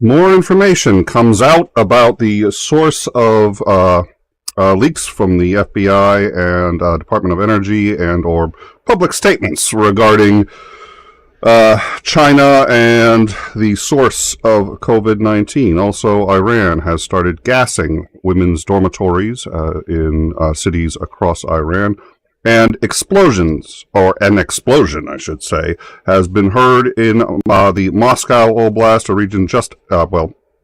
More information comes out about the source of leaks from the FBI and Department of Energy and or public statements regarding China and the source of COVID-19. Also, Iran has started gassing women's dormitories in cities across Iran. And explosions, or an explosion, I should say, has been heard in the Moscow Oblast, a region a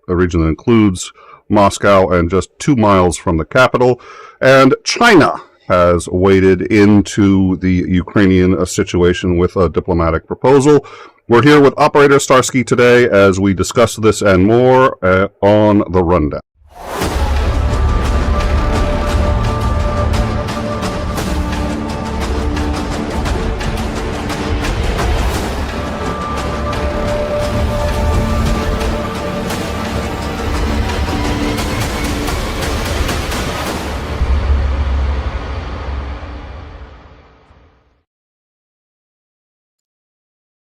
region that includes Moscow and just 2 miles from the capital. And China has waded into the Ukrainian situation with a diplomatic proposal. We're here with operator Starsky today as we discuss this and more on The Rundown.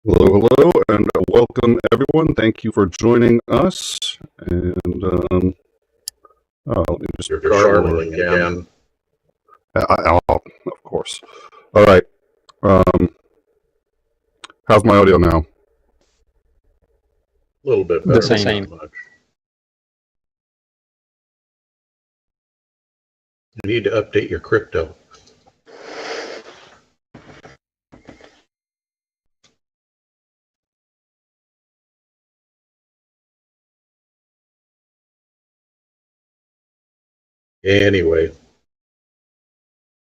Hello, and welcome everyone. Thank you for joining us. And let me just you're charming again. Of course. All right. How's my audio now? A little bit better. The same. Not much. You need to update your crypto. Anyway,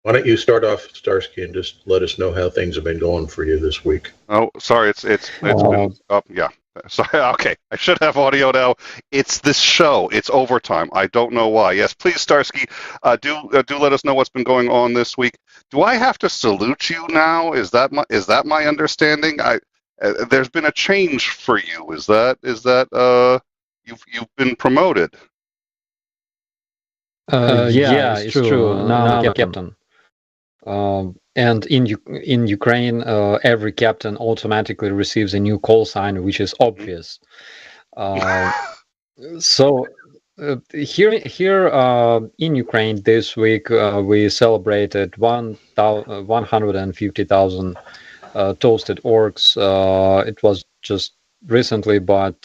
why don't you start off, Starsky, and just let us know how things have been going for you this week. Oh, sorry, it's been up. Yeah, sorry. Okay, I should have audio now. It's this show. It's overtime. I don't know why. Yes, please, Starsky, do let us know what's been going on this week. Do I have to salute you now? Is that my understanding? There's been a change for you. Is that you've been promoted? Yeah, it's true. Now I'm captain. And in Ukraine, every captain automatically receives a new call sign, which is obvious. So here in Ukraine this week, we celebrated 150,000 toasted orcs. It was just recently, but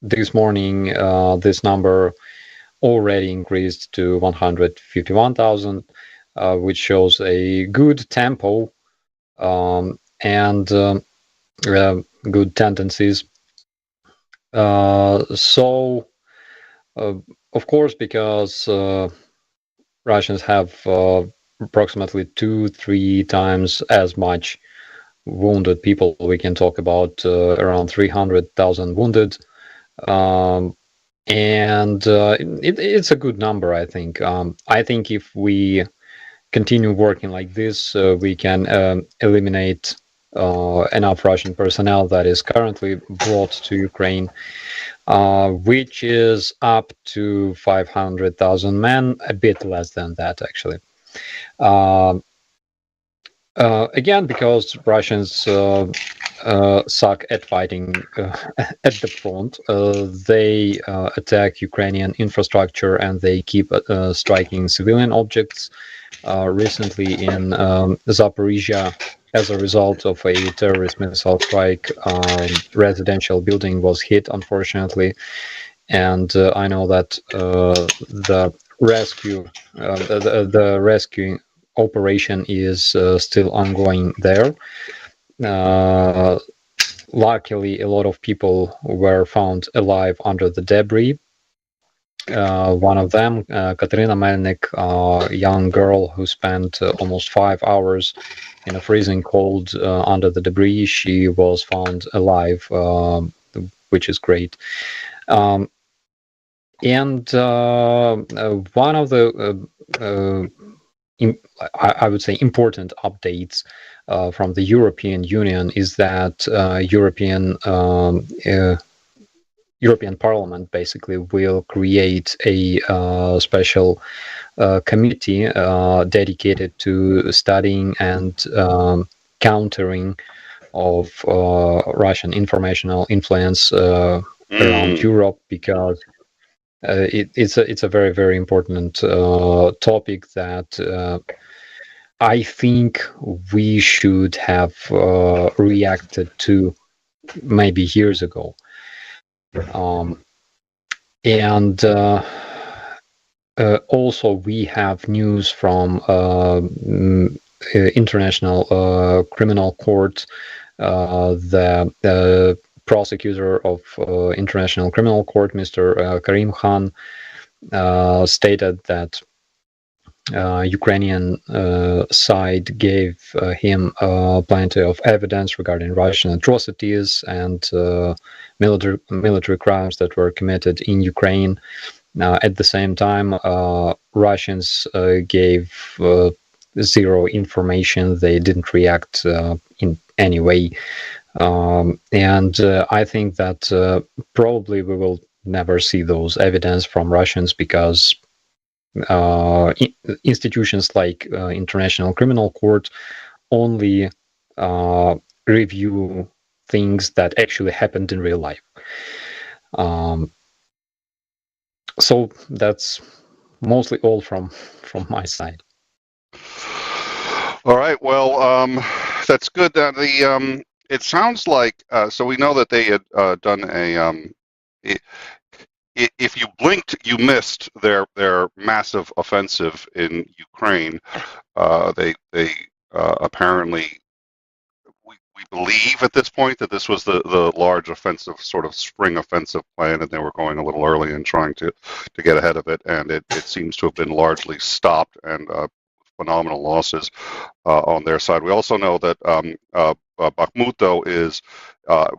this morning this number already increased to 151,000, which shows a good tempo and good tendencies. So, of course, because Russians have approximately 2-3 times as much wounded people, we can talk about around 300,000 wounded. And it's a good number, I think. I think if we continue working like this, we can eliminate enough Russian personnel that is currently brought to Ukraine, which is up to 500,000 men, a bit less than that, actually. Again, because Russians suck at fighting at the front. They attack Ukrainian infrastructure and they keep striking civilian objects. Recently in Zaporizhia, as a result of a terrorist missile strike, residential building was hit, unfortunately. And I know that the rescuing operation is still ongoing there. Luckily, a lot of people were found alive under the debris. One of them, Katerina Melnik, a young girl who spent almost 5 hours in a freezing cold under the debris, she was found alive, which is great. And one of the I would say important updates from the European Union is that European Parliament basically will create a special committee dedicated to studying and countering of Russian informational influence around Europe, because it's a very, very important topic that I think we should have reacted to maybe years ago. And also we have news from International Criminal Court. The prosecutor of International Criminal Court, Mr. Karim Khan, stated that Ukrainian side gave him plenty of evidence regarding Russian atrocities and military crimes that were committed in Ukraine. At the same time, Russians gave zero information. They didn't react in any way. And I think that probably we will never see those evidence from Russians, because institutions like International Criminal Court only review things that actually happened in real life. So that's mostly all from my side. All right. Well, that's good. It sounds like so we know that they had done a. If you blinked, you missed their massive offensive in Ukraine. They apparently, we believe at this point that this was the large offensive, sort of spring offensive plan, and they were going a little early and trying to get ahead of it, and it seems to have been largely stopped, and phenomenal losses on their side. We also know that Bakhmut, though,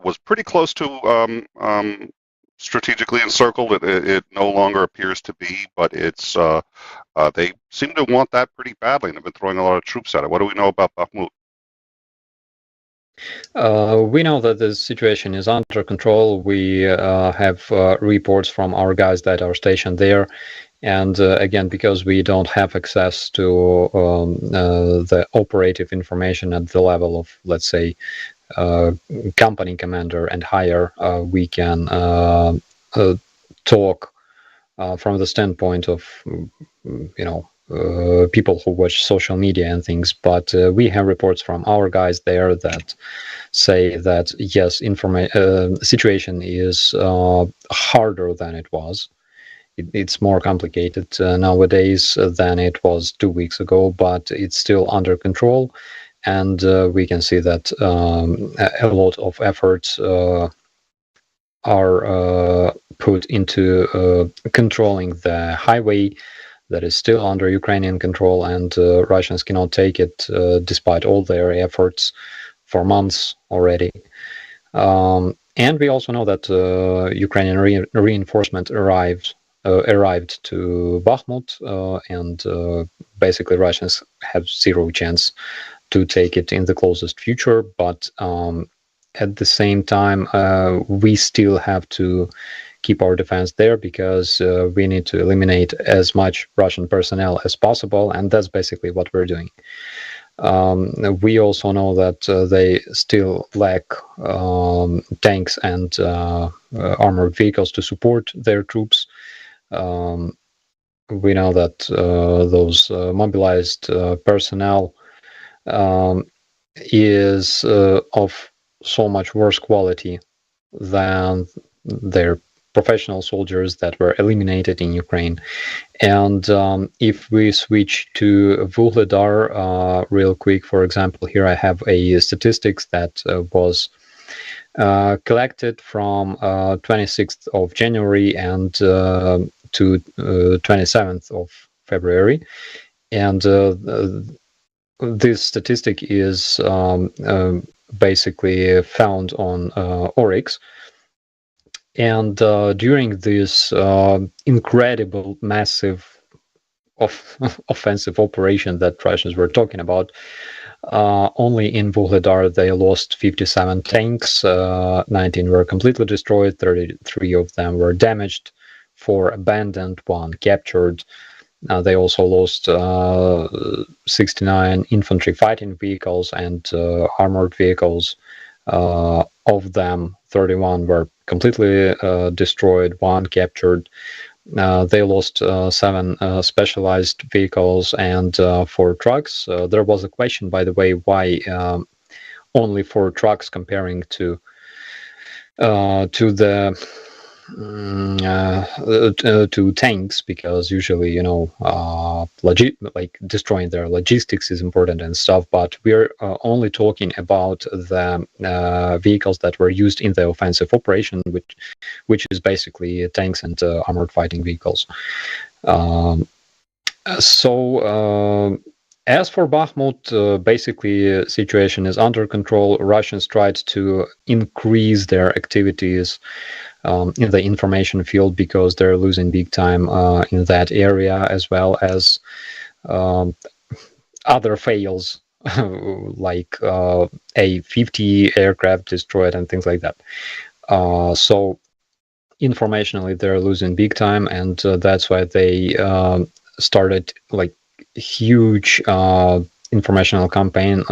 was pretty close to strategically encircled. It no longer appears to be, but it's they seem to want that pretty badly, and have been throwing a lot of troops at it. What do we know about Bakhmut? We know that the situation is under control. We have reports from our guys that are stationed there. And again, because we don't have access to the operative information at the level of, let's say, company commander and higher, we can talk from the standpoint of, people who watch social media and things. But we have reports from our guys there that say that, yes, situation is harder than it was. It's more complicated nowadays than it was 2 weeks ago, but it's still under control. And we can see that a lot of efforts are put into controlling the highway that is still under Ukrainian control, and Russians cannot take it despite all their efforts for months already. And we also know that Ukrainian reinforcement arrived to Bakhmut, and basically Russians have zero chance to take it in the closest future. But at the same time, we still have to keep our defense there, because we need to eliminate as much Russian personnel as possible, and that's basically what we're doing. We also know that they still lack tanks and armored vehicles to support their troops. We know that those mobilized personnel is of so much worse quality than their professional soldiers that were eliminated in Ukraine. And if we switch to Vuhledar real quick, for example, here I have a statistics that was collected from 26th of January and to 27th of February. And this statistic is basically found on Oryx. And during this incredible, massive offensive operation that Russians were talking about, only in Vuhledar they lost 57 tanks, 19 were completely destroyed, 33 of them were damaged, 4 abandoned, 1 captured. They also lost 69 infantry fighting vehicles and armored vehicles, Of them, 31 were completely destroyed, 1 captured. They lost 7 specialized vehicles and 4 trucks. There was a question, by the way, why only 4 trucks comparing to the to tanks, because usually, you know, like destroying their logistics is important and stuff, but we're only talking about the vehicles that were used in the offensive operation, which is basically tanks and armored fighting vehicles. As for Bakhmut, basically situation is under control. Russians tried to increase their activities in the information field because they're losing big time in that area, as well as other fails like A-50 aircraft destroyed and things like that. So informationally they're losing big time, and that's why they started like huge informational campaign.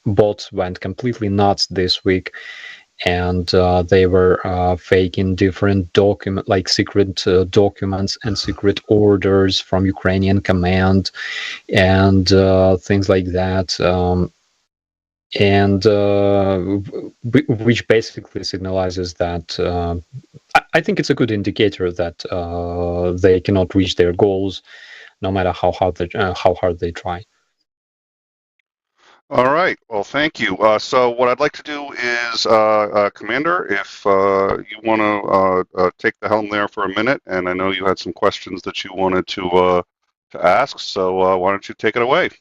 Bots went completely nuts this week, and they were faking different like secret documents and secret orders from Ukrainian command and things like that, and which basically signalizes that I think it's a good indicator that they cannot reach their goals, no matter how hard they try. All right. Well, thank you. So what I'd like to do is, Commander, if you want to take the helm there for a minute, and I know you had some questions that you wanted to ask, so why don't you take it away?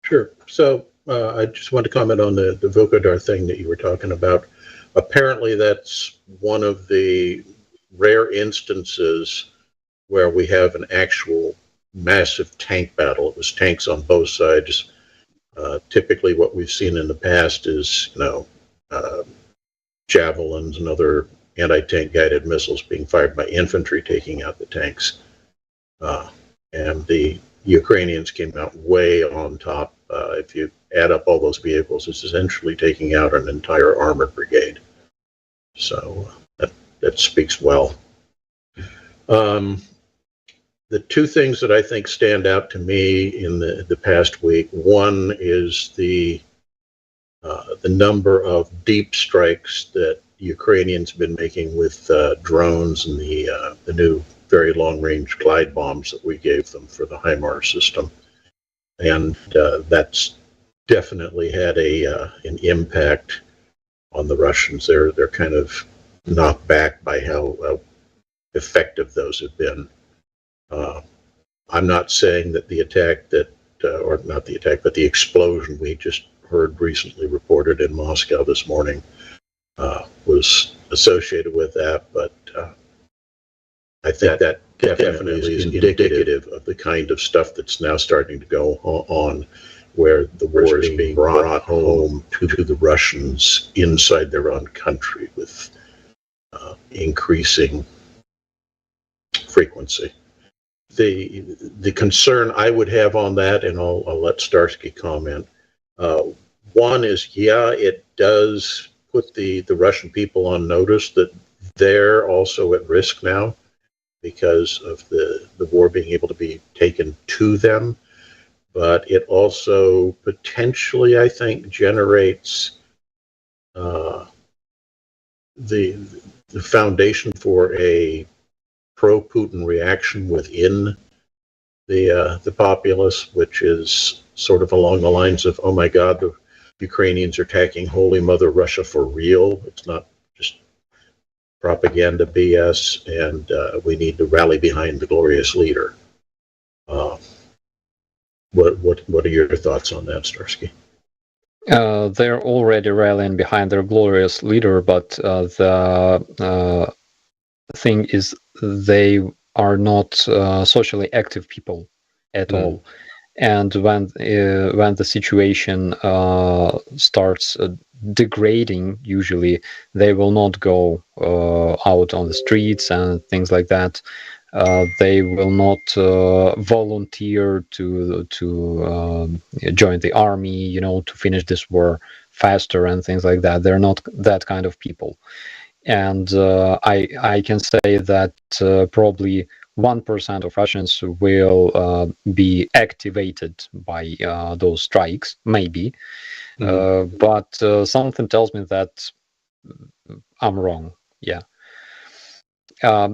Sure. So I just want to comment on the Volkodar thing that you were talking about. Apparently, that's one of the rare instances where we have an actual massive tank battle. It was tanks on both sides. Typically what we've seen in the past is, you know, javelins and other anti-tank guided missiles being fired by infantry taking out the tanks. And the Ukrainians came out way on top. If you add up all those vehicles, it's essentially taking out an entire armored brigade. So that speaks well. The two things that I think stand out to me in the past week, one is the number of deep strikes that Ukrainians have been making with drones and the new very long-range glide bombs that we gave them for the HIMARS system, and that's definitely had an impact on the Russians. They're kind of knocked back by how effective those have been. I'm not saying that the attack or not the attack, but the explosion we just heard recently reported in Moscow this morning was associated with that, but I think that definitely is indicative of the kind of stuff that's now starting to go on, where the war is being brought home to the Russians inside their own country with increasing frequency. The concern I would have on that, and I'll let Starsky comment. One is, yeah, it does put the Russian people on notice that they're also at risk now because of the war being able to be taken to them. But it also potentially, I think, generates the foundation for a pro-Putin reaction within the populace, which is sort of along the lines of, oh my God, the Ukrainians are attacking Holy Mother Russia for real. It's not just propaganda BS, and we need to rally behind the glorious leader. What are your thoughts on that, Starsky? They're already rallying behind their glorious leader, but the thing is, they are not socially active people at all. And when the situation starts degrading, usually they will not go out on the streets and things like that. They will not volunteer to join the army, you know, to finish this war faster and things like that. They're not that kind of people. And I can say that probably 1% of Russians will be activated by those strikes, maybe. But something tells me that I'm wrong. Yeah.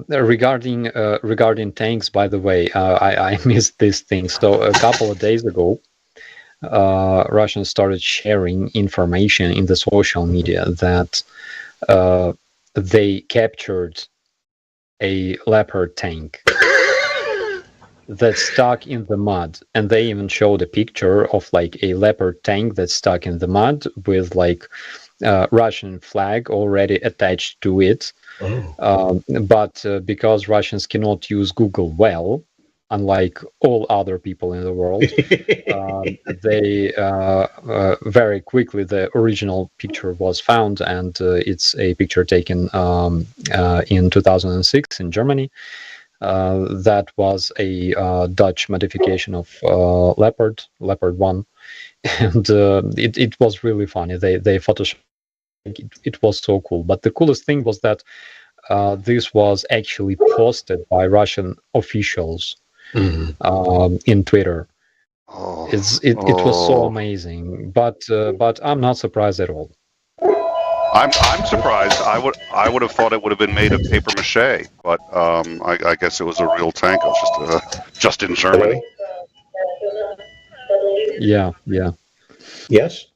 Regarding tanks, by the way, I missed this thing. So a couple of days ago, Russians started sharing information in the social media that they captured a Leopard tank that's stuck in the mud, and they even showed a picture of like a Leopard tank that's stuck in the mud with like Russian flag already attached to it. But because Russians cannot use Google well, unlike all other people in the world, they very quickly, the original picture was found, and it's a picture taken in 2006 in Germany. That was a Dutch modification of Leopard 1, and it was really funny. They photoshopped. It was so cool. But the coolest thing was that this was actually posted by Russian officials in Twitter. It was so amazing, but I'm not surprised at all. I'm surprised. I would have thought it would have been made of paper mache, but I guess it was a real tank. It was just in Germany. Yeah. Yes.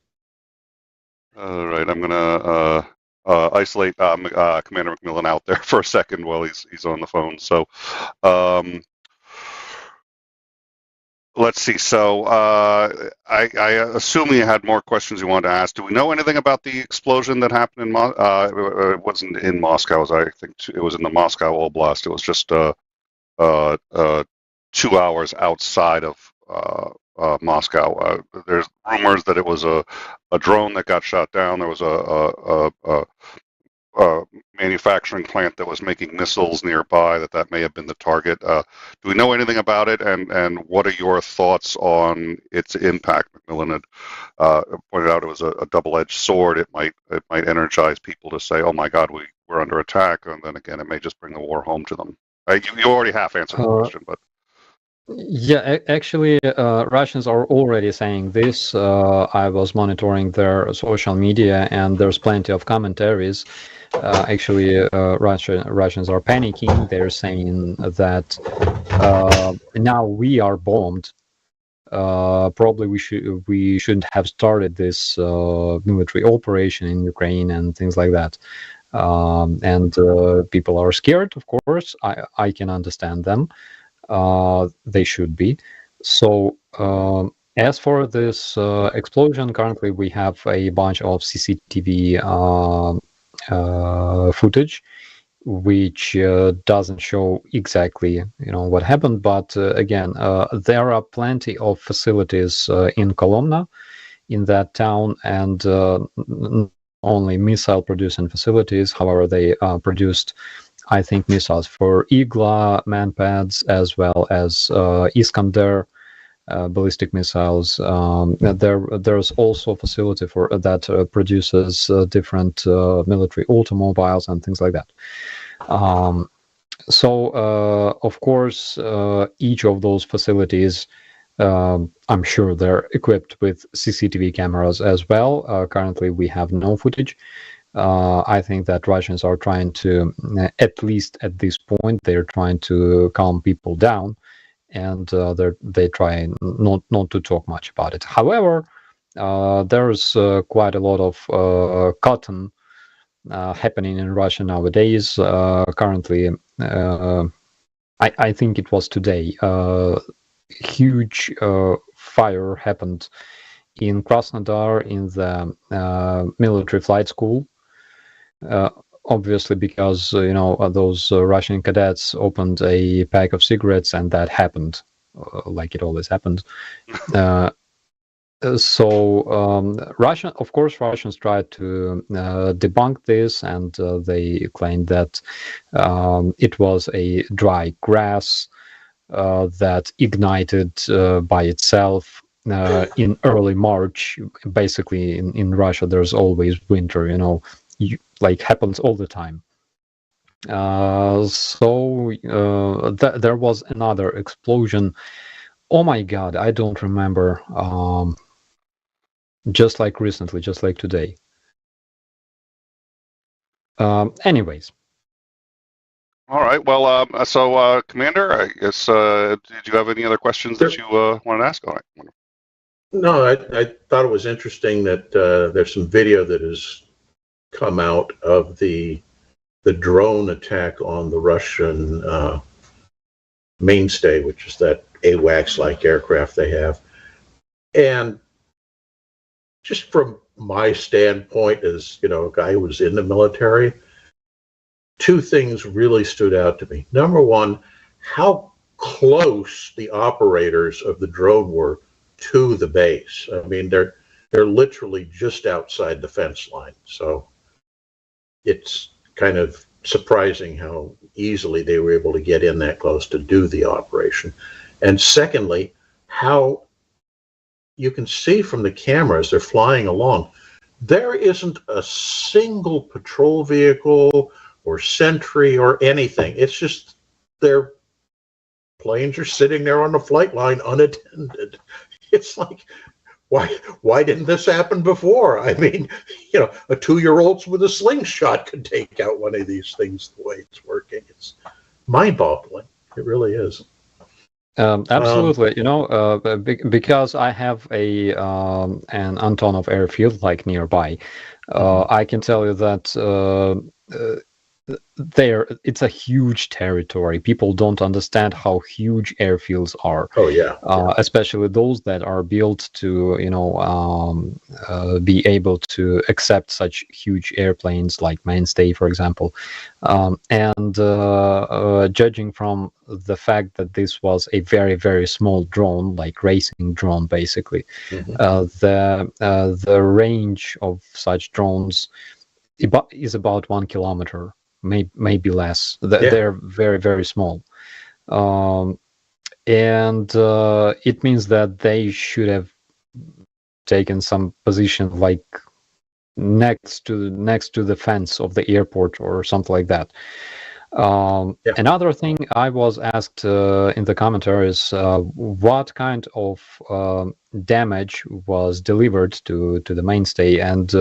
All right, I'm gonna isolate Commander McMillan out there for a second while he's on the phone. So let's see. So I assume you had more questions you wanted to ask. Do we know anything about the explosion that happened in it wasn't in Moscow. I think it was in the Moscow Oblast. It was just 2 hours outside of Moscow. There's rumors that it was a drone that got shot down. There was a manufacturing plant that was making missiles nearby. That may have been the target. Do we know anything about it? And what are your thoughts on its impact? McMillan had pointed out it was a double-edged sword. It might energize people to say, "Oh my God, we're under attack," and then again, it may just bring the war home to them. You already half answered the question, but. Yeah, actually, Russians are already saying this. I was monitoring their social media, and there's plenty of commentaries. Actually, Russians are panicking. They're saying that now we are bombed. Probably we shouldn't have started this military operation in Ukraine and things like that. And people are scared. Of course, I can understand them. They should be. So as for this explosion, currently we have a bunch of CCTV footage, which doesn't show exactly what happened. But again, there are plenty of facilities in Kolomna, in that town, and only missile producing facilities. However, they produced, I think, missiles for 𝐒𝐬𝐜 manpads, as well as Iskander ballistic missiles. There's also a facility for that produces different military automobiles and things like that. So of course, each of those facilities, I'm sure they're equipped with CCTV cameras as well. Currently, we have no footage. I think that Russians are trying to, at least at this point, they're trying to calm people down, and they try not to talk much about it. However, there's quite a lot of cotton happening in Russia nowadays. Currently, I think it was today, huge fire happened in Krasnodar in the military flight school. Obviously, because those Russian cadets opened a pack of cigarettes, and that happened, like it always happened. So Russians tried to debunk this, and they claimed that it was a dry grass that ignited by itself in early March. Basically, in Russia, there's always winter. Like happens all the time. So there was another explosion. Oh my God, I don't remember. Just like recently, just like today. Anyways. All right. Well, so Commander, I guess did you have any other questions that you wanted to ask? All right. Wonderful. No, I thought it was interesting that there's some video that has come out of the drone attack on the Russian mainstay, which is that AWACS-like aircraft they have. And just from my standpoint as, a guy who was in the military, two things really stood out to me. Number one, how close the operators of the drone were to the base. I mean, they're literally just outside the fence line. So it's kind of surprising how easily they were able to get in that close to do the operation. And secondly, how you can see from the cameras they're flying along, there isn't a single patrol vehicle or sentry or anything. It's just their planes are sitting there on the flight line unattended. It's like, why didn't this happen before? I mean, a 2-year-old with a slingshot could take out one of these things the way it's working. It's mind-boggling. It really is. Absolutely. Because I have an Antonov airfield like nearby, I can tell you that it's a huge territory. People don't understand how huge airfields are. Oh yeah. Especially those that are built to be able to accept such huge airplanes like Mainstay, for example. And judging from the fact that this was a very, very small drone, like racing drone, basically, the range of such drones is about 1 kilometer. Maybe less. They're very, very small. And it means that they should have taken some position like next to the fence of the airport or something like that. Another thing I was asked in the commentaries, what kind of damage was delivered to the mainstay, and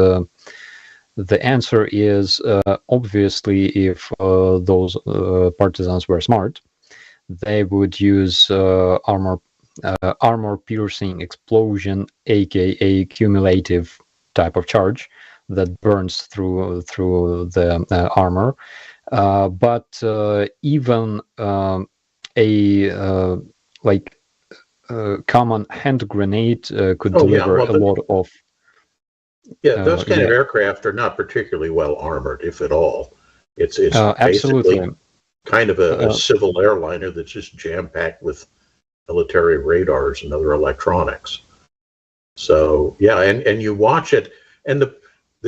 the answer is obviously, if those partisans were smart, they would use armor-piercing explosion, aka cumulative type of charge that burns through the armor. But even a common hand grenade could deliver a lot of. Yeah, those kind of aircraft are not particularly well armored, if at all. It's absolutely basically kind of a civil airliner that's just jam-packed with military radars and other electronics. So yeah, and you watch it, and the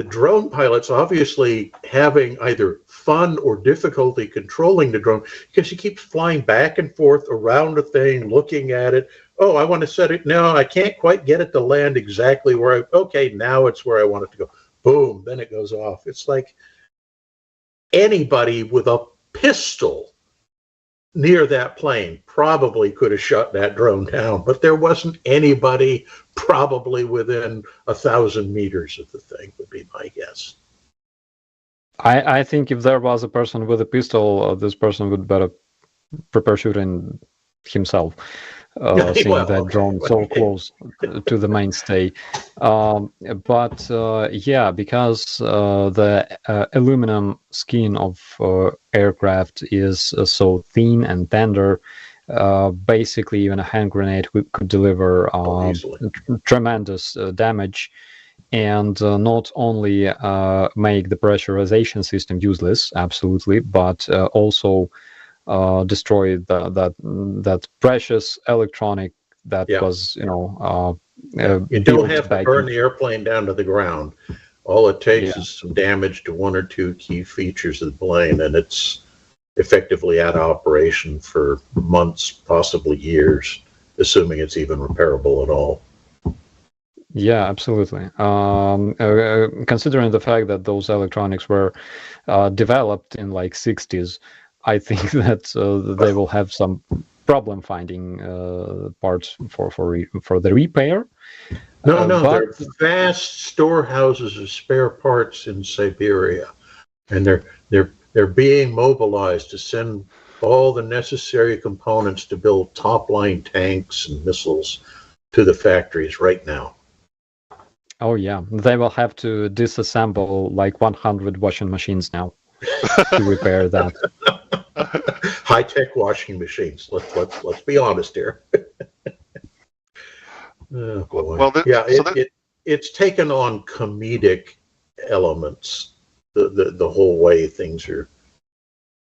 drone pilots obviously having either fun or difficulty controlling the drone, because he keeps flying back and forth around the thing, looking at it. Oh, I want to set it. No, I can't quite get it to land exactly where okay, now it's where I want it to go. Boom, then it goes off. It's like anybody with a pistol near that plane probably could have shut that drone down, but there wasn't anybody probably within 1,000 meters of the thing, would be my guess. I think if there was a person with a pistol, this person would better prepare shooting himself. Seeing that drone so close to the mainstay. But because the aluminum skin of aircraft is so thin and tender, basically even a hand grenade could deliver tremendous damage, and not only make the pressurization system useless, absolutely, but also destroy that precious electronic that was, you don't have to burn the airplane down to the ground. All it takes is some damage to one or two key features of the plane, and it's effectively out of operation for months, possibly years, assuming it's even repairable at all. Yeah, absolutely. Considering the fact that those electronics were developed in like 60s, I think that they will have some problem finding parts for the repair. No, But there are vast storehouses of spare parts in Siberia, and they're being mobilized to send all the necessary components to build top-line tanks and missiles to the factories right now. oh yeah, they will have to disassemble like 100 washing machines now to repair that. High-tech washing machines. Let's be honest here. Oh, boy. Well, Yeah, so it's taken on comedic elements. The whole way things are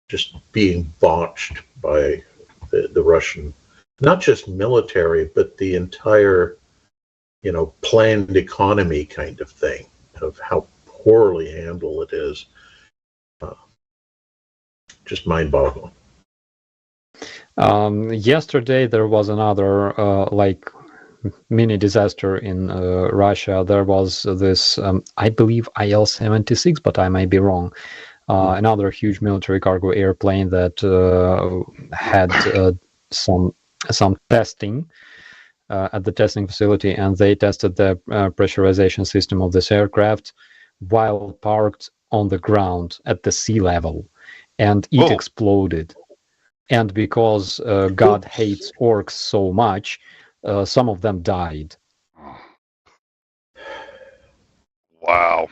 just being botched by the Russian, not just military, but the entire, planned economy kind of thing, of how poorly handled it is. Just mind-boggling. Yesterday there was another like mini disaster in Russia. There was this, I believe, 𝐒𝐤𝐸-76, but I may be wrong. Another huge military cargo airplane that had some testing at the testing facility, and they tested the pressurization system of this aircraft while parked on the ground at the sea level, and it exploded. And because God hates orcs so much, some of them died. Wow.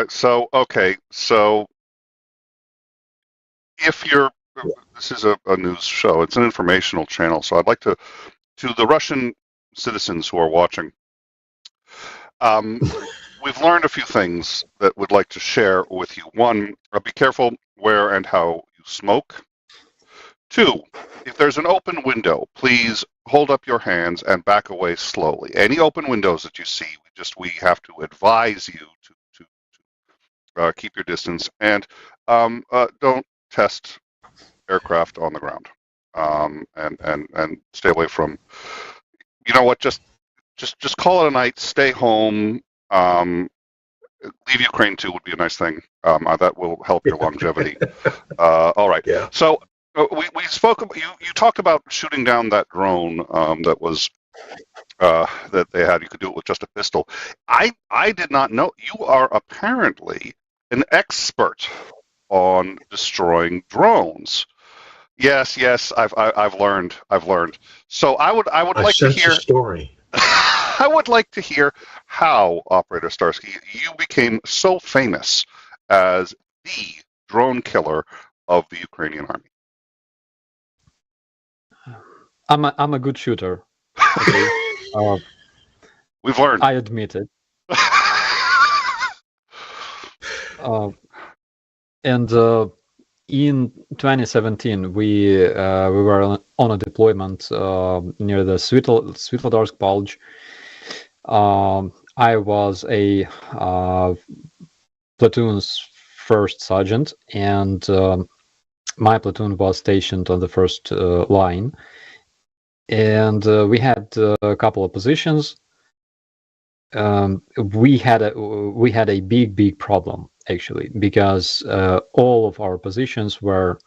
So if you're, this is a news show, it's an informational channel, so I'd like to the Russian citizens who are watching, we've learned a few things that we'd like to share with you. One, be careful where and how you smoke. Two, if there's an open window, please hold up your hands and back away slowly. Any open windows that you see, we have to advise you to keep your distance, and don't test aircraft on the ground, and stay away from. You know what? Just call it a night. Stay home. Leave Ukraine too would be a nice thing. That will help your longevity. All right. Yeah. So we spoke. You talked about shooting down that drone that was that they had. You could do it with just a pistol. I did not know. You are apparently an expert on destroying drones. Yes. I've learned. So I would like to hear a story. I would like to hear how, Operator Starsky, you became so famous as the drone killer of the Ukrainian army. I'm a good shooter. Okay? We've learned. I admit it. And in 2017, we were on a deployment near the 𝐒𝐤𝐸𝐿𝐴 Bulge. I was a platoon's first sergeant, and my platoon was stationed on the first line. And we had a couple of positions. We had a big problem, actually, because all of our positions were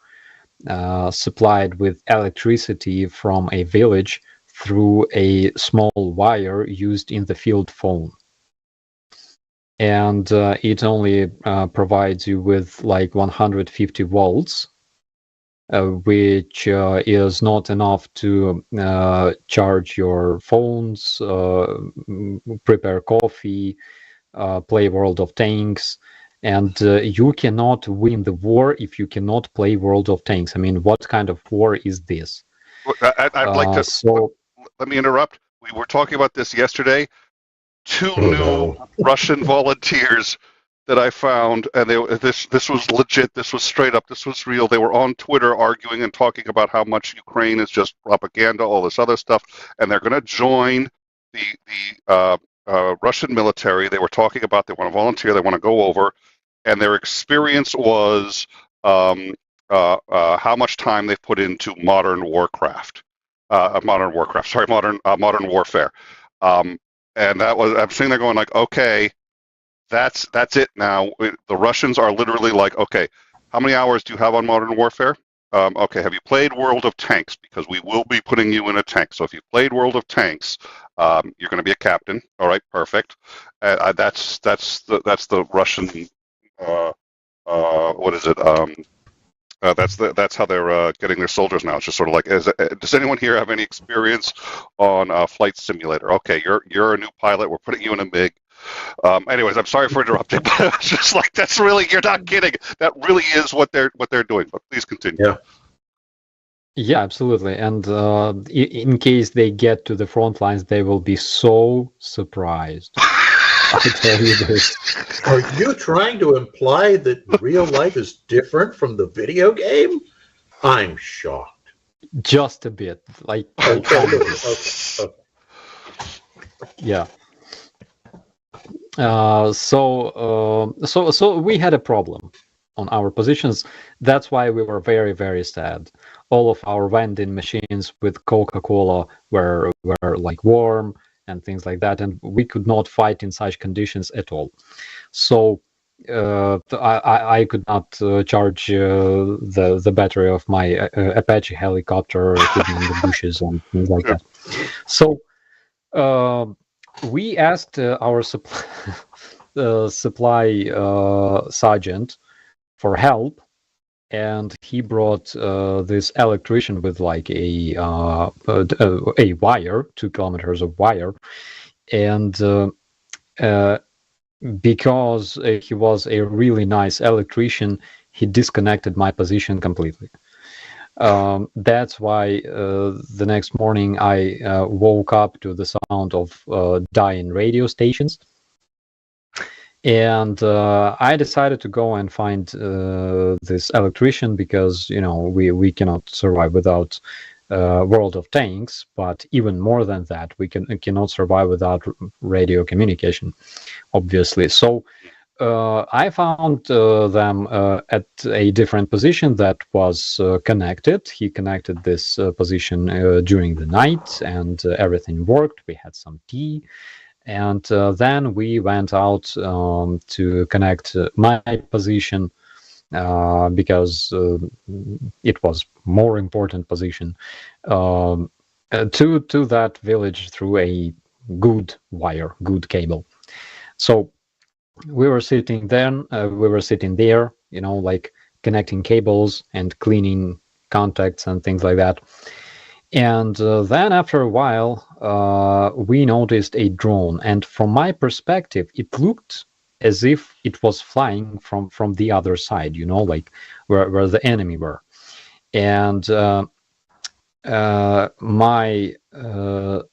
supplied with electricity from a village through a small wire used in the field phone. And it only provides you with like 150 volts, which is not enough to charge your phones, prepare coffee, play World of Tanks. And you cannot win the war if you cannot play World of Tanks. I mean, what kind of war is this? I'd like to... Let me interrupt. We were talking about this yesterday. Two new Russian volunteers that I found, and this was legit. This was straight up. This was real. They were on Twitter arguing and talking about how much Ukraine is just propaganda, all this other stuff, and they're going to join the Russian military. They were talking about they want to volunteer, they want to go over, and their experience was how much time they've put into modern warfare. And I'm sitting there going like, okay, that's it now. The Russians are literally like, okay, how many hours do you have on Modern Warfare? Okay, have you played World of Tanks? Because we will be putting you in a tank. So if you've played World of Tanks, you're going to be a captain. All right, perfect. That's the Russian. What is it? That's how they're getting their soldiers now. It's just sort of like, does anyone here have any experience on Flight Simulator? Okay, you're a new pilot. We're putting you in a MiG. Anyways, I'm sorry for interrupting, but it's just like, that's really, you're not kidding. That really is what they're doing. But please continue. Yeah. Yeah, absolutely. And in case they get to the front lines, they will be so surprised. I tell you this. Are you trying to imply that real life is different from the video game? I'm shocked. Just a bit, like Okay. yeah. So we had a problem on our positions. That's why we were very, very sad. All of our vending machines with Coca-Cola were like warm and things like that, and we could not fight in such conditions at all. So I could not charge the battery of my Apache helicopter hidden in the bushes and things like that. So we asked our supply sergeant for help, and he brought this electrician with like a wire, 2 kilometers of wire, and because he was a really nice electrician, he disconnected my position completely. That's why the next morning I woke up to the sound of dying radio stations. And I decided to go and find this electrician because, you know, we cannot survive without World of Tanks, but even more than that, we cannot survive without radio communication, obviously. So I found them at a different position that was connected. He connected this position during the night, and everything worked. We had some tea. And then we went out to connect my position because it was more important position to that village through a good wire, good cable. So we were sitting there, you know, like connecting cables and cleaning contacts and things like that. And then after a while, we noticed a drone. And from my perspective, it looked as if it was flying from the other side, you know, like where the enemy were. And my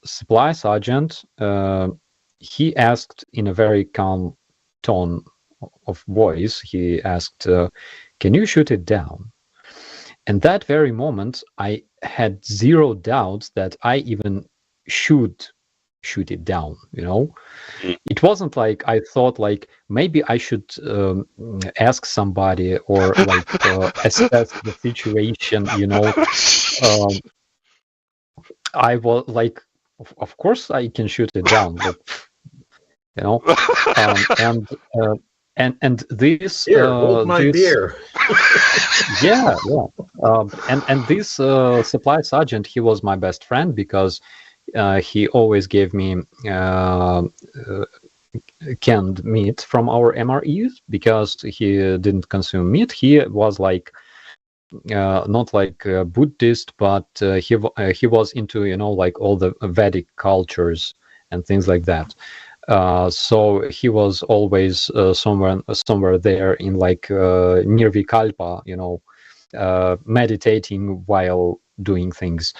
supply sergeant, he asked in a very calm tone of voice, he asked, can you shoot it down? And that very moment, I had zero doubts that I even should shoot it down, you know? It wasn't like I thought like maybe I should ask somebody or like assess the situation, you know? I was like, of course I can shoot it down, but, you know? And this Here, hold my beer. yeah. And this supply sergeant, he was my best friend because he always gave me canned meat from our MREs because he didn't consume meat. He was like not like a Buddhist, but he was into, you know, like all the Vedic cultures and things like that. So he was always somewhere there in like 𝐒𝐕𝐜𝐿𝐴, you know, meditating while doing things,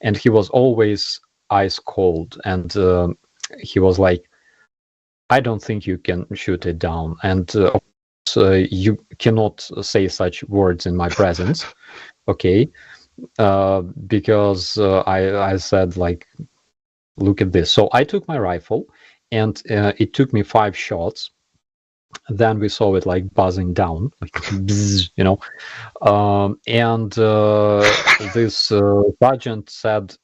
and he was always ice cold. And he was like, "I don't think you can shoot it down, and you cannot say such words in my presence, okay?" Because I said like, "Look at this." So I took my rifle. And it took me 5 shots. Then we saw it like buzzing down, like bzz, you know. And this sergeant said,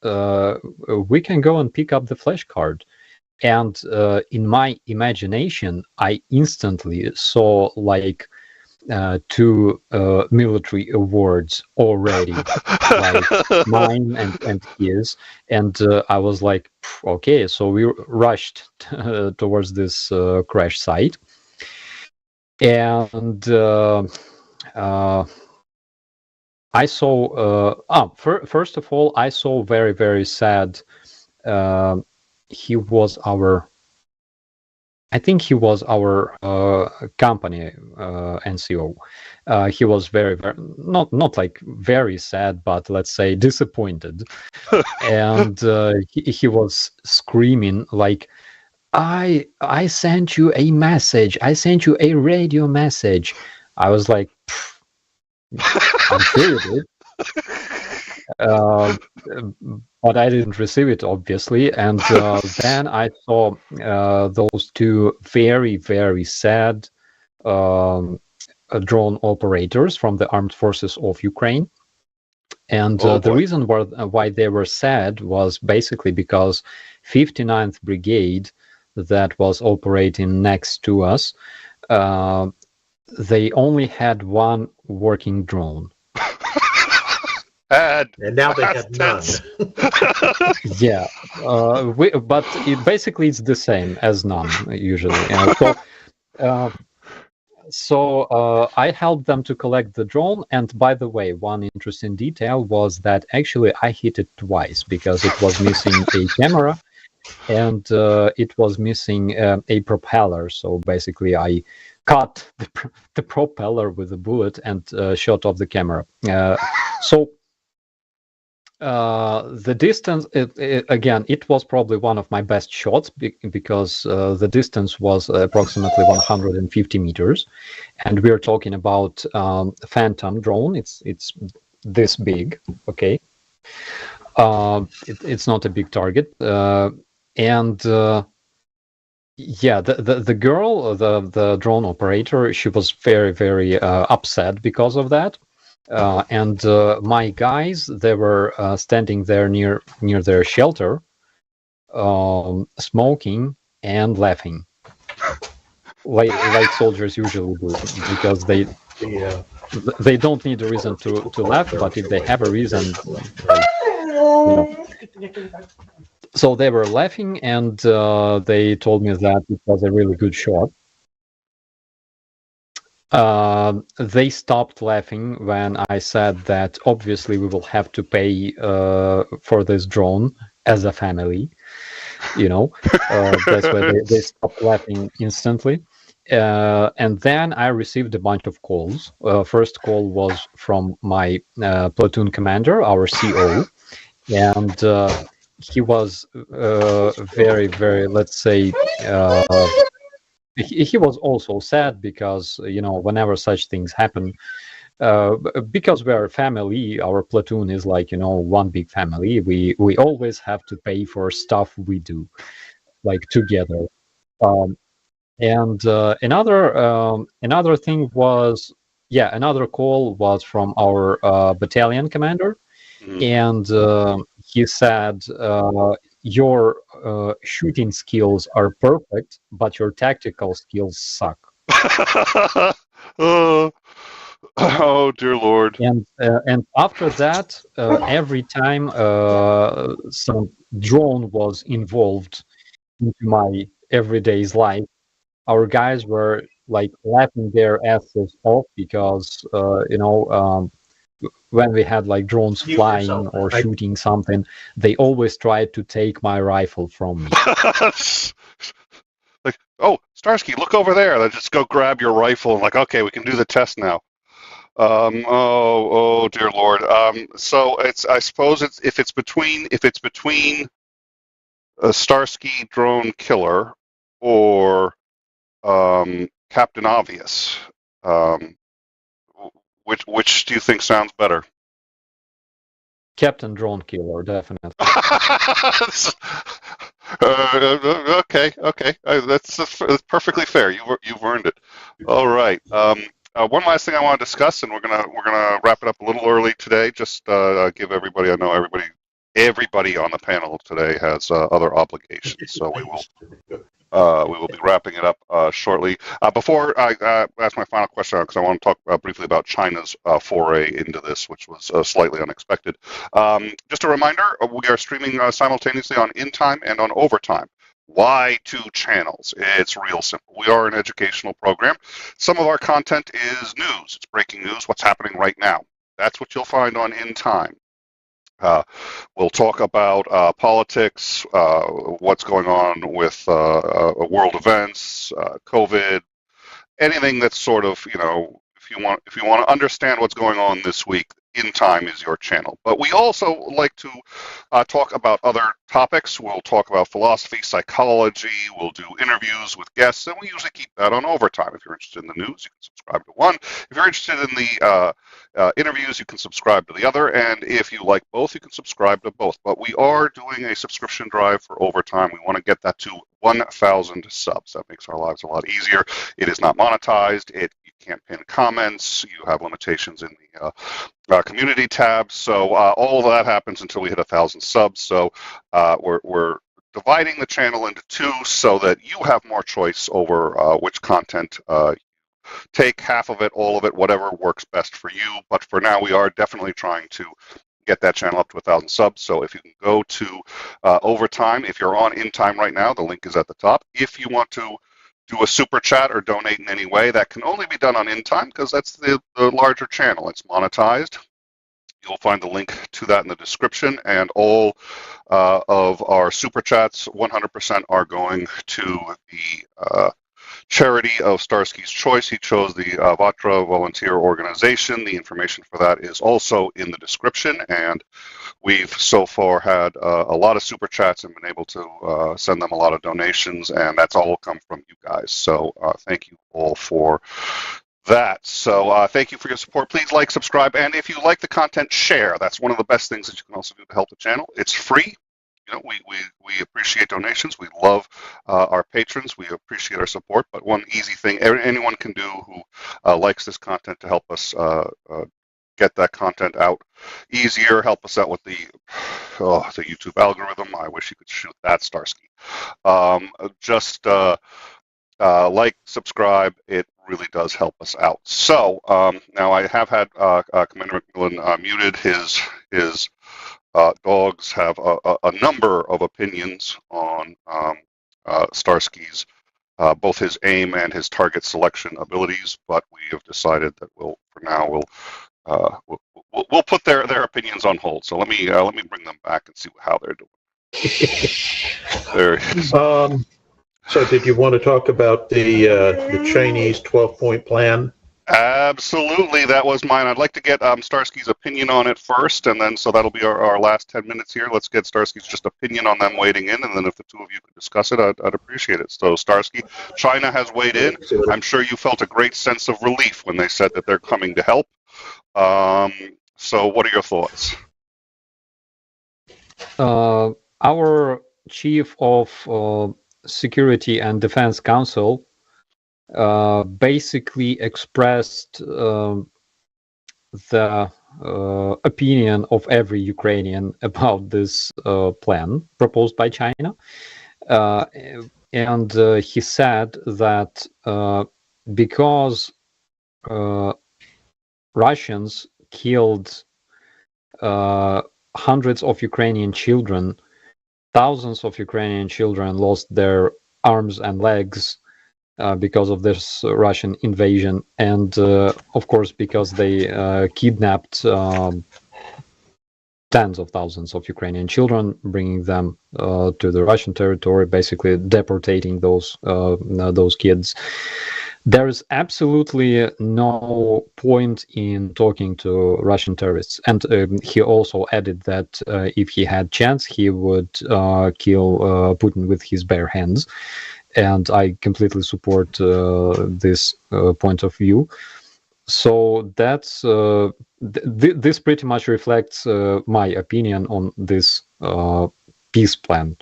"We can go and pick up the flash card." And in my imagination, I instantly saw like two military awards already, like mine and his. And I was like, okay, so we rushed towards this crash site. And I saw, first of all, I saw very, very sad. He was our, I think he was our company NCO. He was very, very, not like very sad, but let's say disappointed. And he was screaming like, I sent you a message. I sent you a radio message. I was like, I'm sure you did. But I didn't receive it, obviously. And then I saw those two very, very sad drone operators from the armed forces of Ukraine. And the reason why they were sad was basically because 59th Brigade that was operating next to us, they only had one working drone. And now they have none. Yeah, but basically it's the same as none usually. So I helped them to collect the drone. And by the way, one interesting detail was that actually I hit it twice because it was missing a camera and it was missing a propeller. So basically I cut the propeller with a bullet and shot off the camera. So the distance, again, it was probably one of my best shots because the distance was approximately 150 meters, and we're talking about Phantom drone. It's this big, okay. It's not a big target, and yeah, the girl, the drone operator, she was very, very upset because of that. And my guys, they were standing there near their shelter, smoking and laughing, like soldiers usually do, because they don't need a reason to laugh, but if they have a reason, So they were laughing, and they told me that it was a really good shot. They stopped laughing when I said that obviously we will have to pay for this drone as a family, that's why they stopped laughing instantly. And then I received a bunch of calls. First call was from my platoon commander, our CO, and he was very, very, let's say, he was also sad because, whenever such things happen, because we are a family, our platoon is like, one big family. We always have to pay for stuff we do, like together. And another thing was, another call was from our battalion commander, and he said, your shooting skills are perfect, but your tactical skills suck. Oh, dear Lord. And after that, every time some drone was involved into my everyday's life, our guys were like laughing their asses off because, when we had like drones flying or shooting something, they always tried to take my rifle from me. Like, oh, Starsky, look over there. Let's just go grab your rifle. And like, okay, we can do the test now. Oh, dear Lord. So I suppose if it's between a Starsky drone killer or Captain Obvious. Which do you think sounds better? Captain Drone Killer, definitely. Okay. That's perfectly fair. You've earned it. All right. One last thing I want to discuss, and we're gonna wrap it up a little early today. Just give everybody. I know everybody everybody on the panel today has other obligations, so we will be wrapping it up shortly. Before I ask my final question, because I want to talk briefly about China's foray into this, which was slightly unexpected. Just a reminder, we are streaming simultaneously on In Time and on Overtime. Why 2 channels? It's real simple. We are an educational program. Some of our content is news. It's breaking news, what's happening right now. That's what you'll find on In Time. We'll talk about politics, what's going on with world events, COVID, anything that's sort of, you know, if you want to understand what's going on this week, In Time is your channel. But we also like to talk about other topics. We'll talk about philosophy, psychology. We'll do interviews with guests, and we usually keep that on Overtime. If you're interested in the news, you can subscribe to one. If you're interested in the interviews, you can subscribe to the other. And if you like both, you can subscribe to both. But we are doing a subscription drive for Overtime. We want to get that to 1,000 subs. That makes our lives a lot easier. It is not monetized. You can't pin comments. You have limitations in the community tab. So all of that happens until we hit 1,000 subs. So we're dividing the channel into 2 so that you have more choice over which content take, half of it, all of it, whatever works best for you. But for now, we are definitely trying to get that channel up to 1,000 subs. So if you can go to Overtime, if you're on In Time right now, the link is at the top. If you want to do a super chat or donate in any way, that can only be done on In Time because that's the larger channel. It's monetized. You'll find the link to that in the description, and all of our super chats, 100% are going to the charity of Starsky's choice. He chose the 𝐓𝐢𝐸𝐿 volunteer organization. The information for that is also in the description, and we've so far had a lot of super chats and been able to send them a lot of donations, and that's all come from you guys. So thank you all for that. So thank you for your support. Please like, subscribe, and if you like the content, share. That's one of the best things that you can also do to help the channel. It's free. You know, we appreciate donations. We love our patrons. We appreciate our support. But one easy thing anyone can do who likes this content to help us get that content out easier, help us out with the YouTube algorithm. I wish you could shoot that, Starsky. Just like, subscribe. It really does help us out. So now I have had Commander McMillan muted. His dogs have a number of opinions on Starsky's both his aim and his target selection abilities, but we have decided that we'll put their opinions on hold. So let me bring them back and see how they're doing. There. So did you want to talk about the Chinese 12-point plan? Absolutely, that was mine. I'd like to get Starsky's opinion on it first, and then so that'll be our last 10 minutes here. Let's get Starsky's just opinion on them wading in, and then if the two of you could discuss it, I'd appreciate it. So Starsky, China has weighed in. I'm sure you felt a great sense of relief when they said that they're coming to help. So what are your thoughts? Our chief of Security and Defense Council basically expressed the opinion of every Ukrainian about this plan proposed by China. And he said that because Russians killed hundreds of Ukrainian children, thousands of Ukrainian children lost their arms and legs because of this Russian invasion, and of course because they kidnapped tens of thousands of Ukrainian children, bringing them to the Russian territory, basically deportating those kids. There is absolutely no point in talking to Russian terrorists. And he also added that if he had chance, he would kill Putin with his bare hands. And I completely support this point of view. So that's this pretty much reflects my opinion on this peace plan.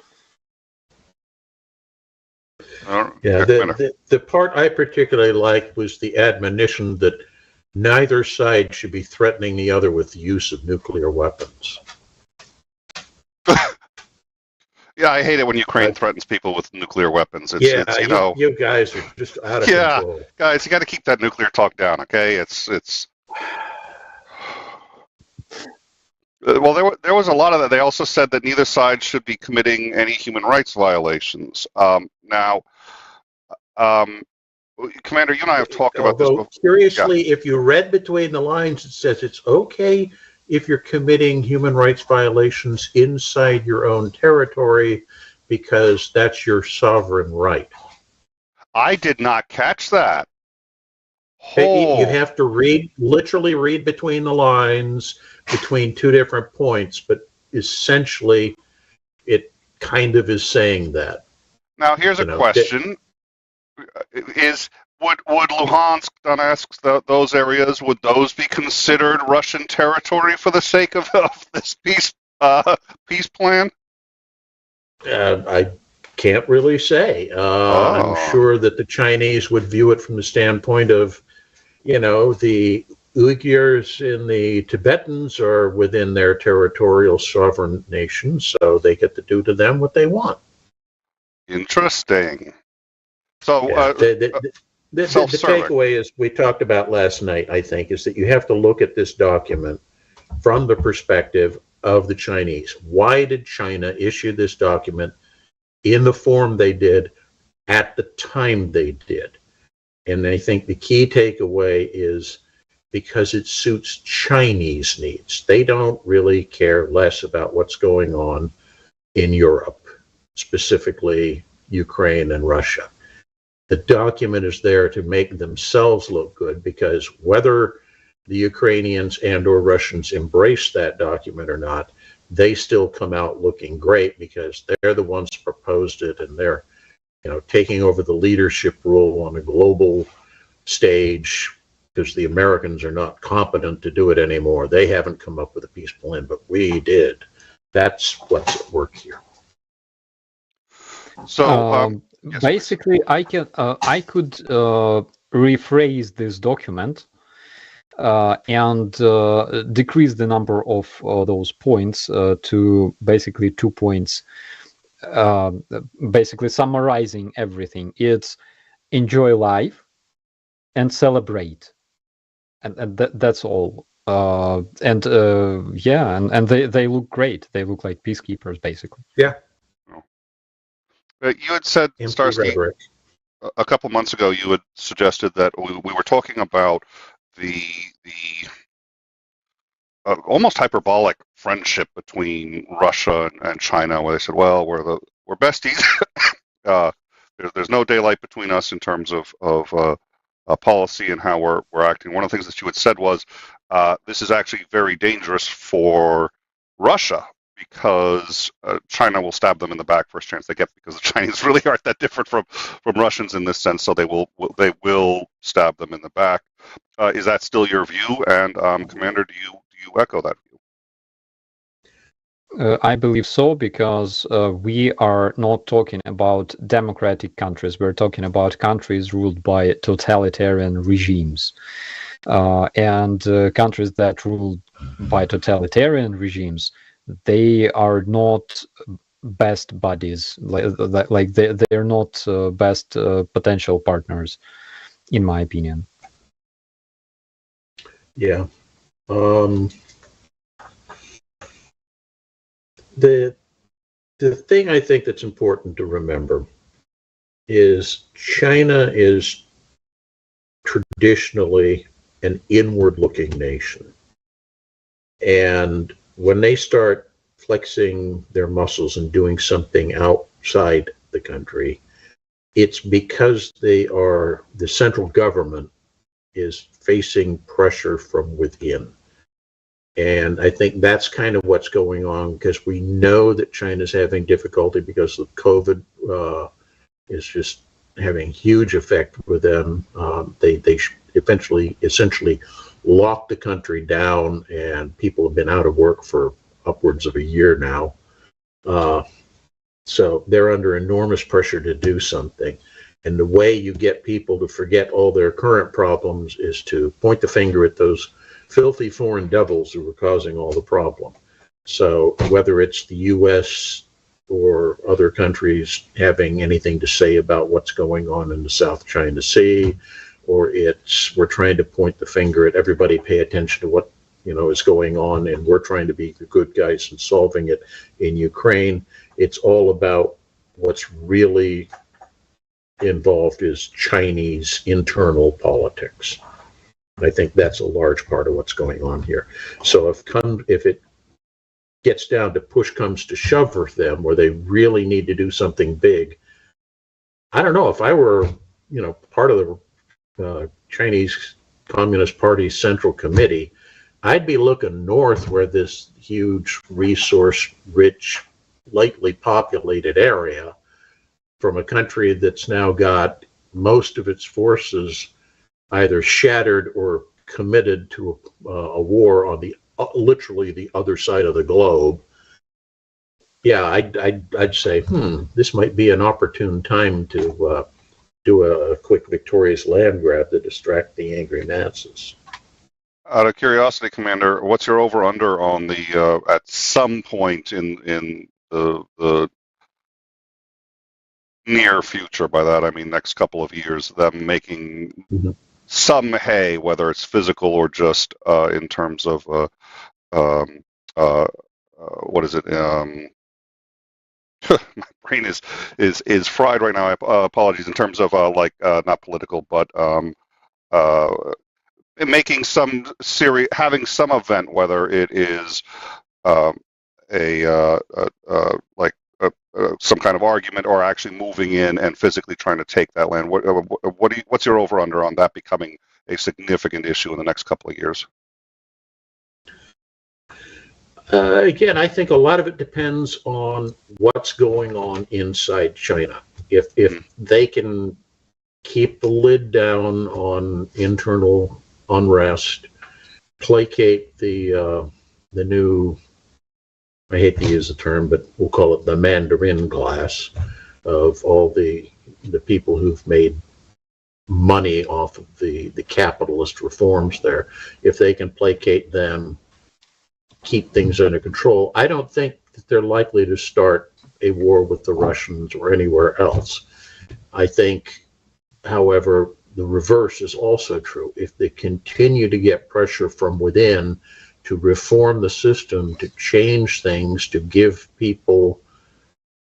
Yeah, the part I particularly liked was the admonition that neither side should be threatening the other with the use of nuclear weapons. Yeah, I hate it when Ukraine threatens people with nuclear weapons. It's you know, you guys are just out of yeah, control. guys, you got to keep that nuclear talk down, okay? It's. Well, there was a lot of that. They also said that neither side should be committing any human rights violations. Now, Commander, you and I have talked about this before. Curiously, if you read between the lines, it says it's okay if you're committing human rights violations inside your own territory because that's your sovereign right. I did not catch that. You have to literally read between the lines, between two different points, but essentially it kind of is saying that. Now, here's a question. Would Luhansk, Donetsk, those areas, would those be considered Russian territory for the sake of this peace plan? I can't really say. I'm sure that the Chinese would view it from the standpoint of, you know, the Uyghurs and the Tibetans are within their territorial sovereign nation, so they get to do to them what they want. Interesting. So, the takeaway is we talked about last night, I think, is that you have to look at this document from the perspective of the Chinese. Why did China issue this document in the form they did at the time they did? And I think the key takeaway is because it suits Chinese needs. They don't really care less about what's going on in Europe, specifically Ukraine and Russia. The document is there to make themselves look good, because whether the Ukrainians and or Russians embrace that document or not, they still come out looking great because they're the ones who proposed it, and they're, you know, taking over the leadership role on a global stage because the Americans are not competent to do it anymore. They haven't come up with a peace plan, but we did. That's what's at work here. So yes, basically, I could rephrase this document and decrease the number of those points to basically 2 points. Basically summarizing everything, it's enjoy life and celebrate, and that's all. And they look great. They look like peacekeepers, basically. Yeah. You had said, Starsky, a couple months ago, you had suggested that we were talking about the almost hyperbolic friendship between Russia and China, where they said, "Well, we're besties. There's no daylight between us in terms of policy and how we're acting." One of the things that you had said was, "This is actually very dangerous for Russia because China will stab them in the back first chance they get, because the Chinese really aren't that different from Russians in this sense. So they will stab them in the back." Is that still your view? And Commander, do you echo that view? I believe so, because we are not talking about democratic countries. We're talking about countries ruled by totalitarian regimes. And countries that ruled by totalitarian regimes, they are not best buddies. Like they're not best potential partners, in my opinion. Yeah. The thing I think that's important to remember is China is traditionally an inward-looking nation. And when they start flexing their muscles and doing something outside the country, it's because the central government is facing pressure from within. And I think that's kind of what's going on, because we know that China's having difficulty because of COVID is just having huge effect with them. They essentially locked the country down, and people have been out of work for upwards of a year now. So they're under enormous pressure to do something. And the way you get people to forget all their current problems is to point the finger at those filthy foreign devils who are causing all the problem. So whether it's the U.S., or other countries having anything to say about what's going on in the South China Sea, or we're trying to point the finger at everybody, pay attention to what is going on, and we're trying to be the good guys in solving it in Ukraine. It's all about what's really involved is Chinese internal politics. I think that's a large part of what's going on here. So if it gets down to push comes to shove for them, where they really need to do something big, I don't know, if I were part of the Chinese Communist Party's Central Committee, I'd be looking north, where this huge resource-rich, lightly populated area from a country that's now got most of its forces either shattered or committed to a war on the literally the other side of the globe. Yeah, I'd say, this might be an opportune time to do a quick victorious land grab to distract the angry masses. Out of curiosity, Commander, what's your over/under on the at some point in the near future? By that I mean next couple of years, them making some hay, whether it's physical or just in terms of what is it? My brain is fried right now. Apologies. In terms of not political, but making some series, having some event, whether it is some kind of argument, or actually moving in and physically trying to take that land. What's your over/under on that becoming a significant issue in the next couple of years? Again, I think a lot of it depends on what's going on inside China. If they can keep the lid down on internal unrest, placate the new, I hate to use the term, but we'll call it the Mandarin class of all the people who've made money off of the capitalist reforms there. If they can placate them, keep things under control, I don't think that they're likely to start a war with the Russians or anywhere else. I think, however, the reverse is also true. If they continue to get pressure from within to reform the system, to change things, to give people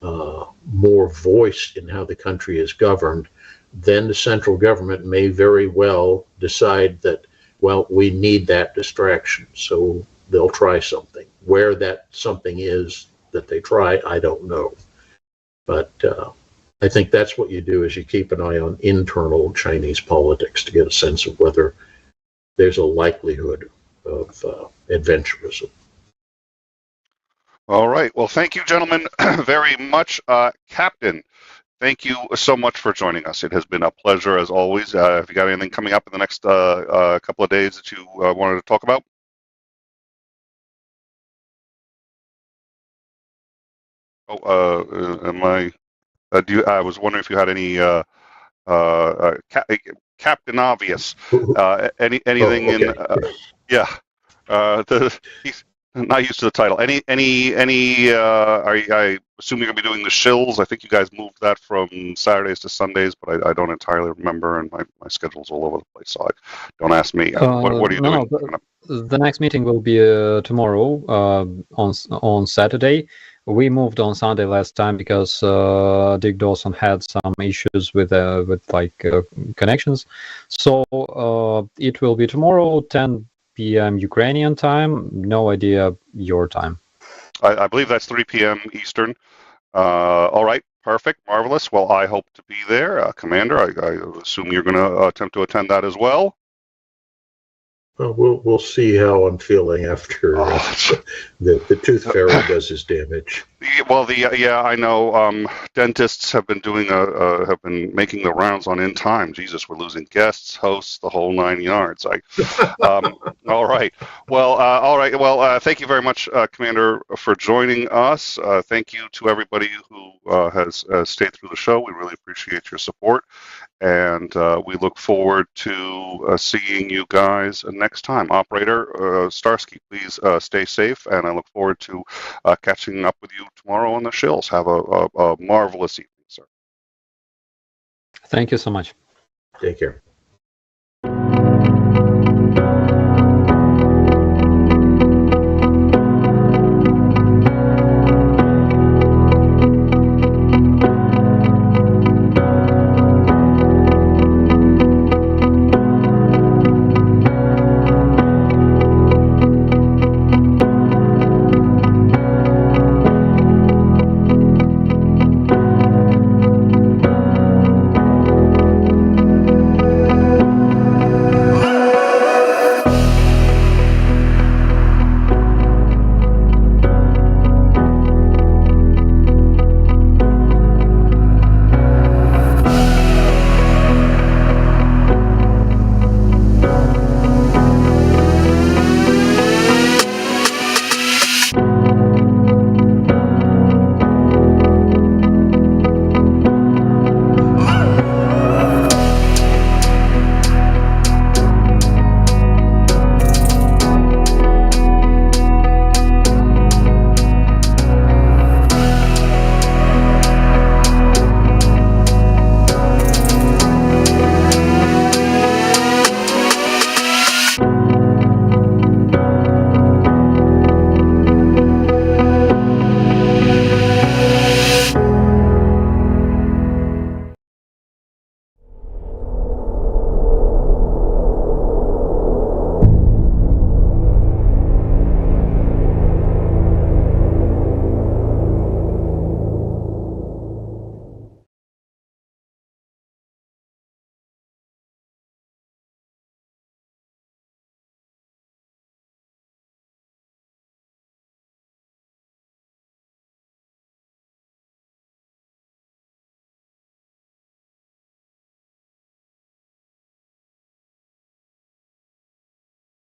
more voice in how the country is governed, then the central government may very well decide that, well, we need that distraction, so they'll try something. Where that something is that they try, I don't know. But I think that's what you do, is you keep an eye on internal Chinese politics to get a sense of whether there's a likelihood of adventurism. All right. Well, thank you, gentlemen, very much. Captain, thank you so much for joining us. It has been a pleasure, as always. Have you got anything coming up in the next couple of days that you wanted to talk about? I was wondering if you had any Captain Obvious, anything he's not used to the title. I assume you're gonna be doing the shills. I think you guys moved that from Saturdays to Sundays, but I don't entirely remember, and my schedule's all over the place. So don't ask me. What are you doing? The next meeting will be tomorrow on Saturday. We moved on Sunday last time because Dick Dawson had some issues with connections. So it will be tomorrow, 10 p.m. Ukrainian time. No idea your time. I believe that's 3 p.m. Eastern. All right, perfect, marvelous. Well, I hope to be there. Commander, I assume you're going to attempt to attend that as well. Well, we'll see how I'm feeling after the tooth fairy does his damage. Well, I know dentists have been making the rounds on In Time. Jesus, we're losing guests, hosts, the whole 9 yards. All right. Well, all right. Well, thank you very much, Commander, for joining us. Thank you to everybody who has stayed through the show. We really appreciate your support. And we look forward to seeing you guys next time. Operator, Starsky, please stay safe, and I look forward to catching up with you tomorrow on the shills. Have a marvelous evening, sir. Thank you so much. Take care.